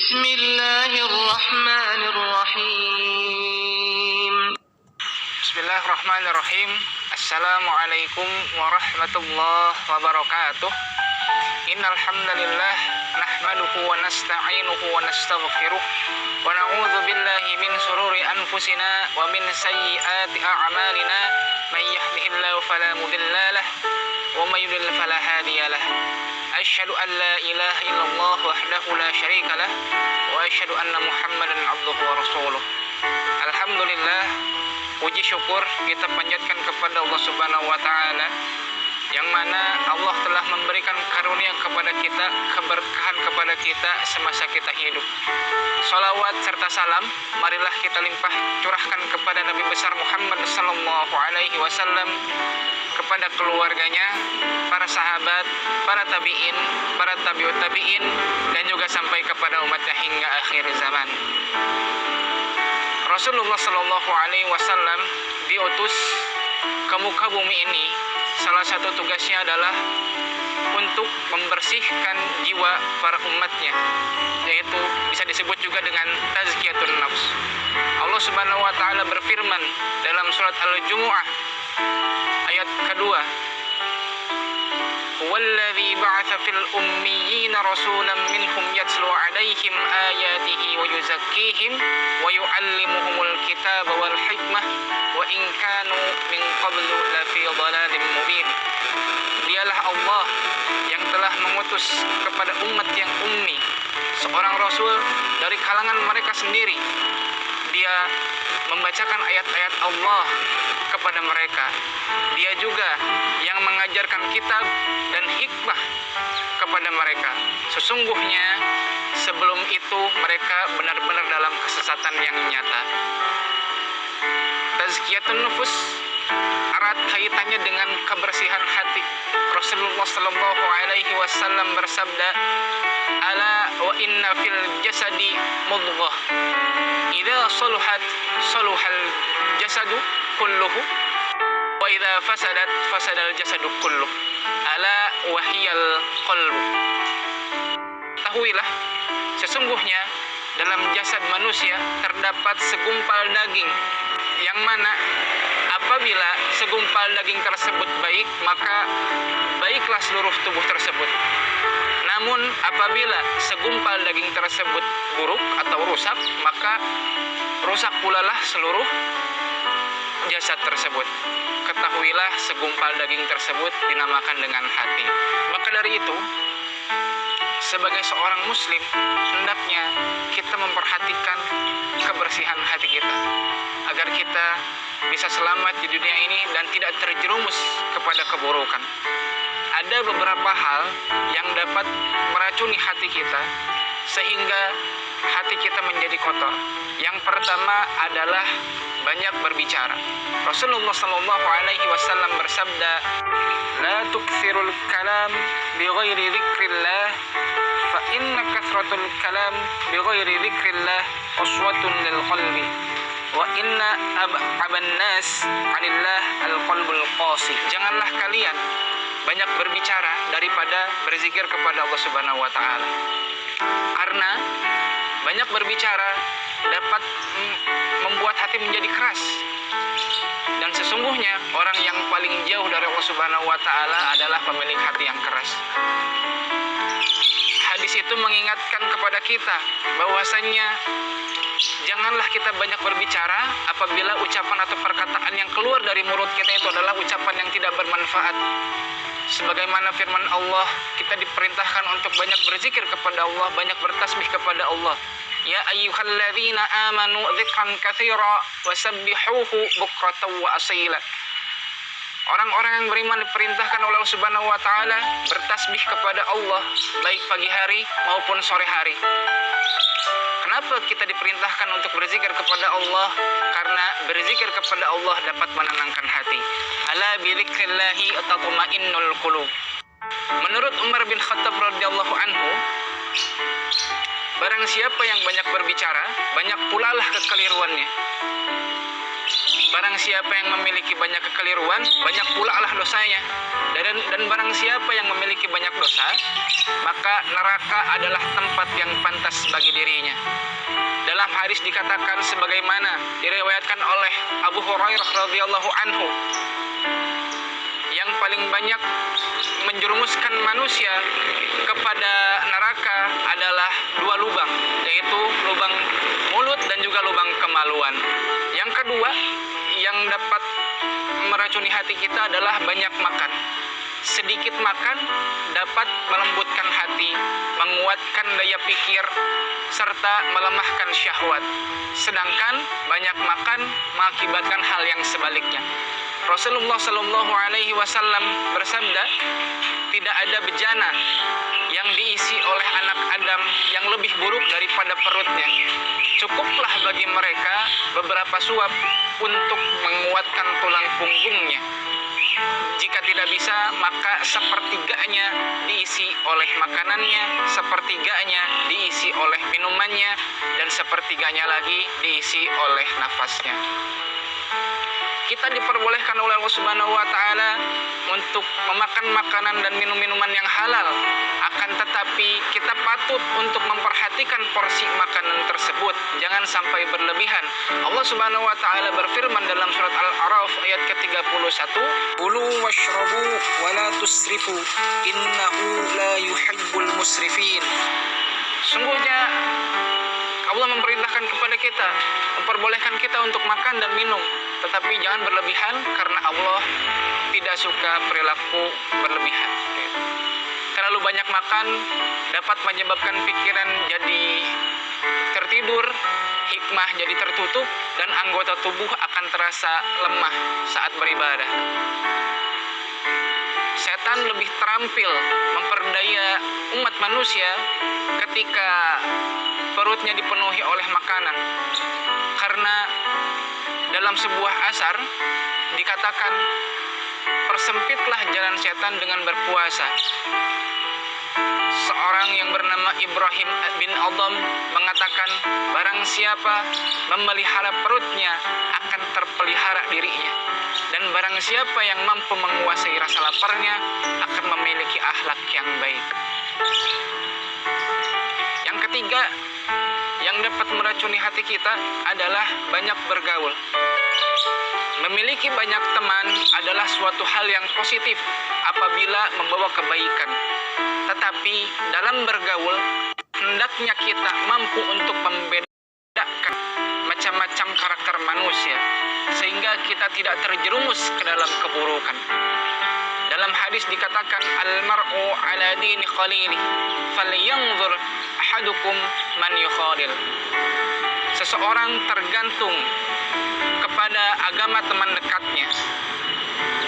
بسم الله الرحمن الرحيم بسم الله الرحمن الرحيم. Assalamualaikum warahmatullahi wabarakatuh. Innal hamdalillah nahmaduhu wa nasta'inuhu wa nastaghfiruh wa na'udzu billahi min shururi anfusina wa min sayyiati a'malina. May yahdihillahu fala mudilla lahu wa may yudlil fala hadiya lahu. Asyhadu an la ilaha illallah wahdahu la syarika lah wa asyhadu anna Muhammadan abduhu wa rasuluh. Alhamdulillah, puji syukur kita panjatkan kepada Allah Subhanahu wa taala yang mana Allah telah memberikan karunia kepada kita, keberkahan kepada kita semasa kita hidup. Salawat serta salam marilah kita limpah curahkan kepada Nabi besar Muhammad sallallahu alaihi wasallam, kepada keluarganya, para sahabat, para tabi'in, para tabi'ut tabi'in, dan juga sampai kepada umatnya hingga akhir zaman. Rasulullah sallallahu alaihi wasallam diutus ke muka bumi ini, salah satu tugasnya adalah untuk membersihkan jiwa para umatnya, yaitu bisa disebut juga dengan tazkiyatun nafs. Allah Subhanahu wa taala berfirman dalam surat Al-Jumu'ah ayat kedua, "Huwallazi ba'atsa fil ummiyina rasulan minhum yatslu 'alaihim ayatihi wa yuzakkihim wa yu'allimuhumul kitaba wal hikmah wa in kanu min qablu lafi dhalalin mubin." Dialah Allah yang telah mengutus kepada umat yang ummi seorang rasul dari kalangan mereka sendiri. Dia membacakan ayat-ayat Allah kepada mereka. Dia juga yang mengajarkan kitab dan hikmah kepada mereka. Sesungguhnya sebelum itu mereka benar-benar dalam kesesatan yang nyata. Tazkiyatun nufus erat kaitannya dengan kebersihan hati. Rasulullah sallallahu alaihi wasallam bersabda, "Ala wa inna fil jasadi mudghah. Idza saluhat saluhal jasadu kulluhu wa idza fasadat fasadal jasadu kulluh. Ala wa hiyal qalbu." Ketahuilah, sesungguhnya dalam jasad manusia terdapat segumpal daging, yang mana apabila segumpal daging tersebut baik, maka baiklah seluruh tubuh tersebut. Namun apabila segumpal daging tersebut buruk atau rusak, maka rusak pula lah seluruh jasad tersebut. Ketahuilah segumpal daging tersebut dinamakan dengan hati. Maka dari itu, sebagai seorang muslim, hendaknya kita memperhatikan kebersihan hati kita agar kita bisa selamat di dunia ini dan tidak terjerumus kepada keburukan. Ada beberapa hal yang dapat meracuni hati kita sehingga hati kita menjadi kotor. Yang pertama adalah banyak berbicara. Rasulullah sallallahu alaihi wasallam bersabda, "La tuktsirul kalam bi ghairi dzikrillah, fa inna kathratul kalam bi ghairi dzikrillah uswatun lil qalbi. Wa inna ab'aban nas 'anillah al-qalbul qasi." Janganlah kalian banyak berbicara daripada berzikir kepada Allah Subhanahu wa taala. Karena banyak berbicara dapat membuat hati menjadi keras. Dan sesungguhnya orang yang paling jauh dari Allah Subhanahu wa taala adalah pemilik hati yang keras. Hadis itu mengingatkan kepada kita bahwasannya janganlah kita banyak berbicara apabila ucapan atau perkataan yang keluar dari mulut kita itu adalah ucapan yang tidak bermanfaat. Sebagaimana firman Allah, kita diperintahkan untuk banyak berzikir kepada Allah, banyak bertasbih kepada Allah. Ya ayyuhalladzina amanu dzikran katsira wasabbihuhu bukratan wa asila. Orang-orang yang beriman diperintahkan oleh Allah Subhanahu wa taala bertasbih kepada Allah baik pagi hari maupun sore hari. Kenapa kita diperintahkan untuk berzikir kepada Allah? Karena berzikir kepada Allah dapat menenangkan hati. Ala bi dzikrillahi tatma'innul qulub. Menurut Umar bin Khattab radhiyallahu anhu, barang siapa yang banyak berbicara, banyak pula lah kekeliruannya. Barang siapa yang memiliki banyak kekeliruan, banyak pula lah dosanya. Dan barang siapa yang memiliki banyak dosa, maka neraka adalah tempat yang pantas bagi dirinya. hadis dikatakan sebagaimana diriwayatkan oleh Abu Hurairah radhiyallahu anhu, yang paling banyak menjerumuskan manusia kepada neraka adalah dua lubang, yaitu lubang mulut dan juga lubang kemaluan. Yang kedua yang dapat meracuni hati kita adalah banyak makan. Sedikit makan dapat melembutkan hati, menguatkan daya pikir, serta melemahkan syahwat. Sedangkan banyak makan mengakibatkan hal yang sebaliknya. Rasulullah Shallallahu Alaihi Wasallam bersabda, tidak ada bejana yang diisi oleh anak Adam yang lebih buruk daripada perutnya. Cukuplah bagi mereka beberapa suap untuk menguatkan tulang punggungnya. Jika tidak bisa, maka sepertiganya diisi oleh makanannya, sepertiganya diisi oleh minumannya, dan sepertiganya lagi diisi oleh nafasnya. Kita diperbolehkan oleh Allah Subhanahu wa Ta'ala untuk memakan makanan dan minum-minuman yang halal. Akan tetapi kita patut untuk memperhatikan porsi makanan tersebut, jangan sampai berlebihan. Allah Subhanahu wa Ta'ala berfirman dalam surat Al-A'raf ayat ke-31, "Kulu washrabu wa la tusrifu, innahu la yuhibbul musrifin." Sungguhnya Allah memperintahkan kepada kita, memperbolehkan kita untuk makan dan minum, tetapi jangan berlebihan karena Allah tidak suka perilaku berlebihan. Terlalu banyak makan dapat menyebabkan pikiran jadi tertidur, hikmah jadi tertutup, dan anggota tubuh akan terasa lemah saat beribadah. Setan lebih terampil memperdaya umat manusia ketika perutnya dipenuhi oleh makanan. Karena dalam sebuah asar dikatakan, persempitlah jalan setan dengan berpuasa. Seorang yang bernama Ibrahim bin Adham mengatakan, barang siapa memelihara perutnya akan terpelihara dirinya, dan barang siapa yang mampu menguasai rasa laparnya akan memiliki akhlak yang baik. Yang ketiga yang dapat meracuni hati kita adalah banyak bergaul. Memiliki banyak teman adalah suatu hal yang positif apabila membawa kebaikan. Tetapi dalam bergaul, hendaknya kita mampu untuk membedakan macam-macam karakter manusia, sehingga kita tidak terjerumus ke dalam keburukan. Dalam hadis dikatakan, al-mar'u ala dini khalili, falyanzur ahadukum man yukhalil. Seseorang tergantung kepada agama teman dekatnya,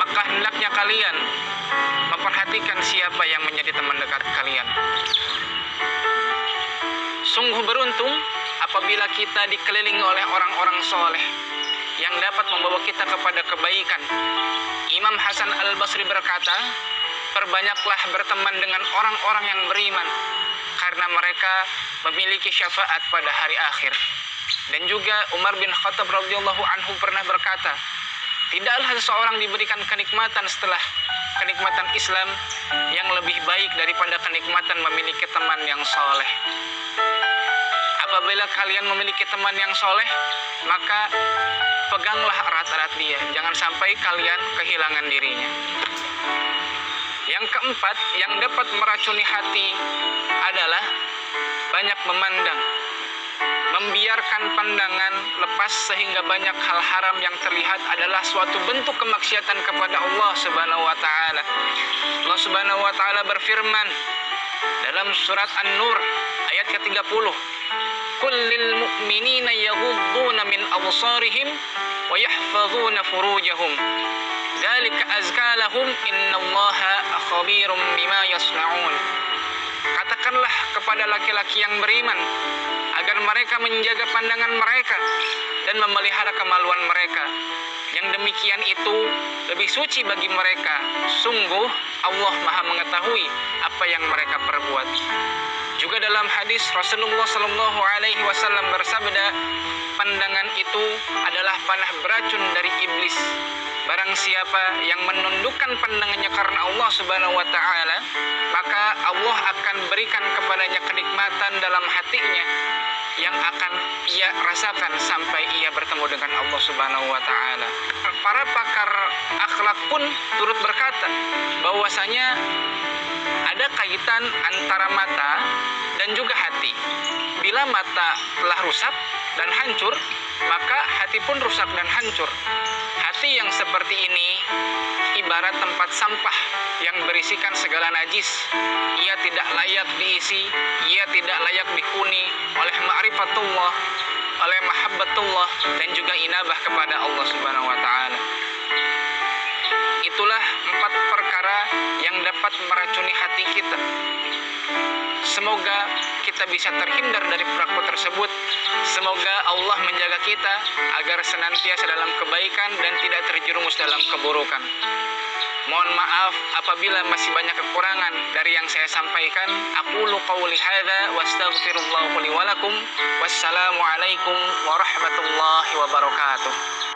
maka hendaknya kalian memperhatikan siapa yang menjadi teman dekat kalian. Sungguh beruntung apabila kita dikelilingi oleh orang-orang soleh yang dapat membawa kita kepada kebaikan. Imam Hasan Al-Basri berkata, perbanyaklah berteman dengan orang-orang yang beriman, karena mereka memiliki syafaat pada hari akhir. Dan juga Umar bin Khattab radhiyallahu anhu pernah berkata, tidaklah seseorang diberikan kenikmatan setelah kenikmatan Islam yang lebih baik daripada kenikmatan memiliki teman yang soleh. Apabila kalian memiliki teman yang soleh, maka peganglah erat-erat dia, jangan sampai kalian kehilangan dirinya. Yang keempat yang dapat meracuni hati adalah banyak memandang, membiarkan pandangan lepas sehingga banyak hal haram yang terlihat adalah suatu bentuk kemaksiatan kepada Allah Subhanahu wa Ta'ala. Allah Subhanahu wa Ta'ala berfirman dalam surat An-Nur ayat ke-30, kullil mu'minina yaghudduna min absarihim wa yahfazuna furujahum dzalika azka lahum innallaha khabirum bima yasnaun. Katakanlah kepada laki-laki yang beriman agar mereka menjaga pandangan mereka dan memelihara kemaluan mereka. Yang demikian itu lebih suci bagi mereka. Sungguh Allah Maha mengetahui apa yang mereka perbuat. Juga dalam hadis Rasulullah Shallallahu Alaihi Wasallam bersabda, pandangan itu adalah panah beracun dari iblis. Barang siapa yang menundukkan pandangannya karena Allah Subhanahu wa Ta'ala, maka Allah akan berikan kepadanya kenikmatan dalam hatinya yang akan ia rasakan sampai ia bertemu dengan Allah Subhanahu wa taala. Para pakar akhlak pun turut berkata bahwasanya ada kaitan antara mata dan juga hati. Bila mata telah rusak dan hancur, maka hati pun rusak dan hancur. Hati yang seperti ini ibarat tempat sampah yang berisikan segala najis. Ia tidak layak diisi, ia tidak layak dihuni oleh ma'rifatullah, oleh mahabbatullah, dan juga inabah kepada Allah Subhanahu wa taala. Itulah 4 perkara yang dapat meracuni hati kita. Semoga kita bisa terhindar dari perilaku tersebut. Semoga Allah menjaga kita agar senantiasa dalam kebaikan dan tidak terjerumus dalam keburukan. Mohon maaf apabila masih banyak kekurangan dari yang saya sampaikan. Aqulu qawli hadza wa astaghfirullah li wa lakum. Wassalamualaikum warahmatullahi wabarakatuh.